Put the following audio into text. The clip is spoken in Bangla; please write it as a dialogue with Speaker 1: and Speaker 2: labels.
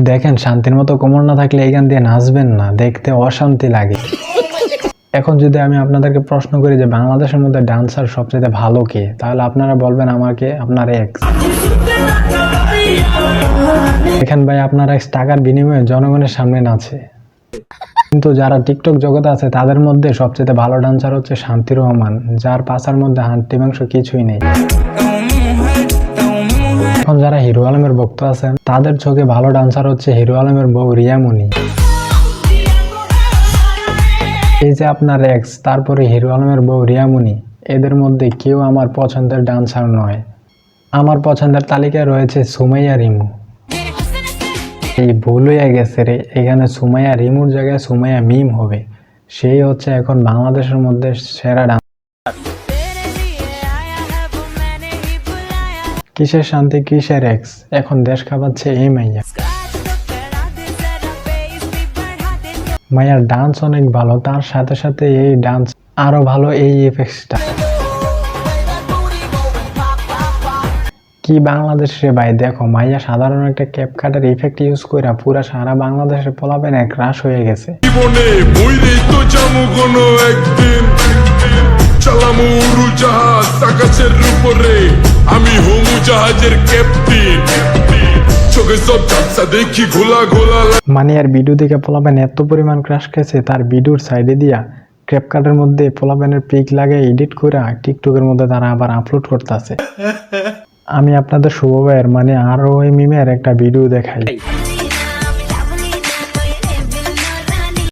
Speaker 1: দেখেন শান্তির মতো কোমর না থাকলে এখান দিয়ে নাচবেন না, দেখতে অশান্তি লাগে। এখন যদি আমি আপনাদেরকে প্রশ্ন করি যে বাংলাদেশের মধ্যে ডান্সার সবচেয়ে ভালো কে, তাহলে আপনারা বলবেন আমাকে আপনার এক্স। দেখেন ভাই, আপনার এক্স টাকার বিনিময়ে জনগণের সামনে নাচে, কিন্তু যারা টিকটক জগতে আছে তাদের মধ্যে সবচেয়ে ভালো ডান্সার হচ্ছে শান্তি রহমান, যার পাছার মধ্যে হাড্ডি মাংস কিছুই নেই। এখন যারা হিরো আলমের ভক্ত আছেন তাদের চোখে ভালো ডান্সার হচ্ছে হিরো আলমের বউ রিয়ামণি। এই যে আপনার এক্স, তারপরে হিরো আলমের বউ রিয়ামণি, এদের মধ্যে কেউ আমার পছন্দের ডান্সার নয়। আমার পছন্দের তালিকায় রয়েছে সুমাইয়া রিমু। এই ভুল হয়ে গেছে রে, এখানে সুমাইয়া রিমুর জায়গায় সুমাইয়া মিম হবে। সেই হচ্ছে এখন বাংলাদেশের মধ্যে সেরা ডান্সার। কিসের শান্তি কিসের এক্স, এখন দেশ খাবাচ্ছে এই মাইয়া। মাইয়ার ডান্স অনেক ভালো, তার সাথে সাথে এই ডান্স আরো ভালো, এই ইফেক্টসটা কি বাংলাদেশ রে ভাই। দেখো মাইয়া সাধারণ একটা ক্যাপ কাটার ইফেক্ট ইউজ করে পুরা সারা বাংলাদেশের পোলাপেন এক রাশ হয়ে গেছে। আমি হোমু জাহাজের ক্যাপ্টেন, চোখে সব ঝাপসা দেখি ঘোলা ঘোলা। মানে আর ভিডিও দেখে পোলাপেন এত পরিমাণ ক্রাশ খেয়েছে, তার ভিডিওর সাইডে দিয়া ক্যাপকাটের মধ্যে পোলাপেনের পিক লাগে এডিট করে টিকটকের মধ্যে তারা আবার আপলোড করতেছে। আমি আপনাদের শুভ ভাইয়ের মানে আরো ওই মিমের একটা ভিডিও দেখাই।